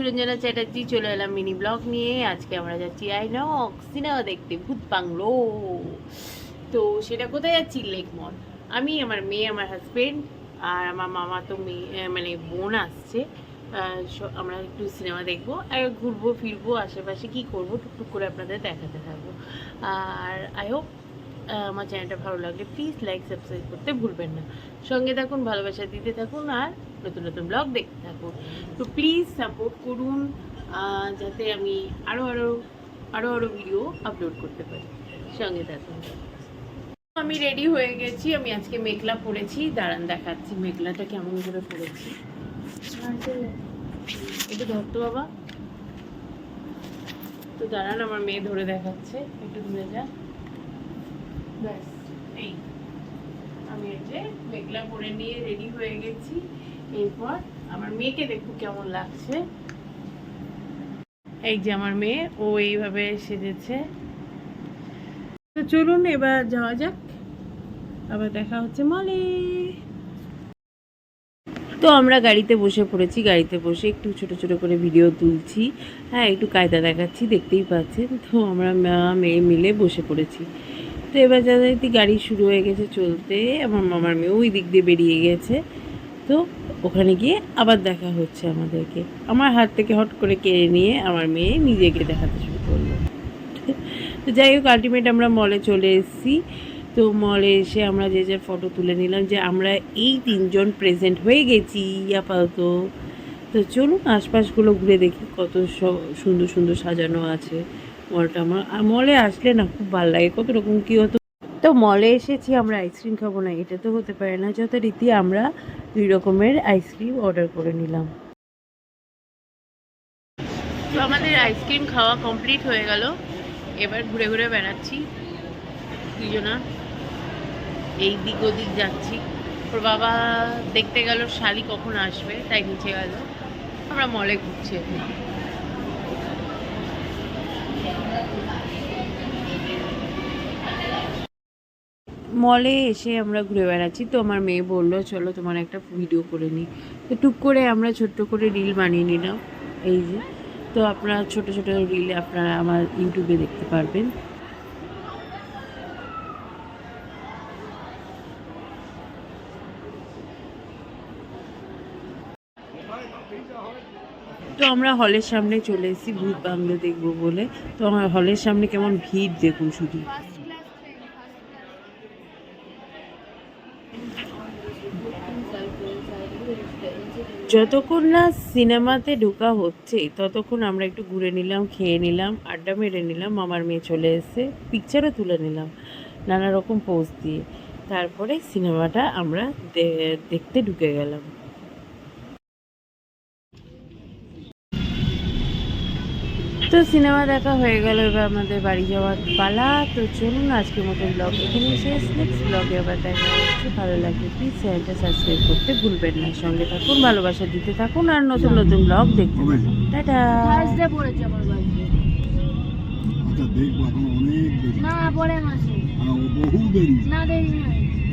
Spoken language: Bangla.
রঞ্জনা চ্যাটার্জি চলে এলাম মিনি ব্লগ নিয়ে। আজকে আমরা যাচ্ছি আইনক্স সিনেমা দেখতে, ভূত বাংলো। তো সেটা কোথায় যাচ্ছি? লেক মল। আমি, আমার মেয়ে, আমার হাজবেন্ড আর আমার মামা তো মেয়ে মানে বোন আসছে। আমরা একটু সিনেমা দেখবো আর ঘুরবো ফিরবো, আশেপাশে কি করবো টুকটুক করে আপনাদের দেখাতে থাকবো। আর আই হোপ আমার চ্যানেলটা ভালো লাগলে প্লিজ লাইক সাবস্ক্রাইব করতে ভুলবেন না। সঙ্গে থাকুন, ভালোবাসা দিতে থাকুন আর নতুন নতুন ব্লগ দেখতে থাকুন। তো প্লিজ সাপোর্ট করুন যাতে আমি আরও ভিডিও আপলোড করতে পারি। সঙ্গে থাকুন। আমি রেডি হয়ে গেছি। আমি আজকে মেঘলা পরেছি, দাঁড়ান দেখাচ্ছি মেঘলাটা কেমন করে পরেছি। একটু ধরতো বাবা, তো দাঁড়ান আমার মেয়ে ধরে দেখাচ্ছে, একটু দূরে যা। ব্যাস এই আমি এই যে মেঘলা পরে নিয়ে রেডি হয়ে গেছি। এরপর আমার মেয়েকে দেখো কেমন লাগছে। এই যে আমার মেয়ে, ও এইভাবে সেজেছে। তো চলুন এবার যাওয়া যাক, আবার দেখা হচ্ছে মলে। তো আমরা গাড়িতে বসে পড়েছি, গাড়িতে বসে একটু ছোট ছোট করে ভিডিও তুলছি। হ্যাঁ, একটু কায়দা দেখাচ্ছি, দেখতেই পাচ্ছেন। তো আমরা মেয়ে মিলে বসে পড়েছি। তো এবার যাদের গাড়ি শুরু হয়ে গেছে চলতে, আমার মামার মেয়ে ওই দিক দিয়ে বেরিয়ে গেছে। তো ওখানে গিয়ে আবার দেখা হচ্ছে আমাদেরকে। আমার হাত থেকে হট করে কেড়ে নিয়ে আমার মেয়ে নিজেকে দেখাতে শুরু করলো। তো যাই হোক, আলটিমেট আমরা মলে চলে এসেছি। তো মলে এসে আমরা যে যে ফটো তুলে নিলাম যে আমরা এই 3 জন প্রেজেন্ট হয়ে গেছি আপাতত। তো চলুন আশপাশগুলো ঘুরে দেখি, কত সুন্দর সুন্দর সাজানো আছে মলটা। আমার মলে আসলে না খুব ভালো লাগে, কত রকম কী হতো। তো মলে এসেছি, আমরা আইসক্রিম খাবো না এটা তো হতে পারে না। যথারীতি আমরা 2 রকমের আইসক্রিম অর্ডার করে নিলাম। তো আমাদের আইসক্রিম খাওয়া কমপ্লিট হয়ে গেল। এবার ঘুরে ঘুরে বেড়াচ্ছি, দুজনা এই দিক ওদিক যাচ্ছি। ওর বাবা দেখতে গেল শালি কখন আসবে, তাই নিচে গেল। আমরা মলে ঘুরছি। মলে এসে আমরা ঘুরে বেড়াচ্ছি। তো আমার মেয়ে বললো চলো তোমার একটা ভিডিও করে নিই। তো টুক করে আমরা ছোট্ট করে রিল বানিয়ে নিলাম। এই যে, তো আপনারা ছোট ছোট রিল আপনারা আমার ইউটিউবে দেখতে পারবেন। তো আমরা হলের সামনে চলে এসেছি ভূত বাংলো দেখবো বলে। তো আমার হলের সামনে কেমন ভিড় দেখুন শুধু। যতক্ষণ না সিনেমাতে ঢোকা হচ্ছে ততক্ষণ আমরা একটু ঘুরে নিলাম, খেয়ে নিলাম, আড্ডা মেরে নিলাম। আমার মেয়ে চলে এসে পিকচারও তুলে নিলাম নানা রকম পোজ দিয়ে। তারপরে সিনেমাটা আমরা দেখতে ঢুকে গেলাম। তো সিনেমা দেখা হয়ে গেল, এবার আমাদের বাড়ি যাওয়ার পালা। তো চলুন আজকের মতো ব্লগ এখানেই শেষ। নেক্সট ব্লগে আবার দেখা হচ্ছে। ভালো লাগলে প্লিজ চ্যানেলটা সাবস্ক্রাইব করতে ভুলবেন না। সঙ্গে থাকুন, ভালোবাসা দিতে থাকুন আর নতুন নতুন ব্লগ দেখতে থাকুন। টাটা। দেখবো এখন অনেক দেরি না, পরে মাসে বহু দেরি না, দেরি নয়।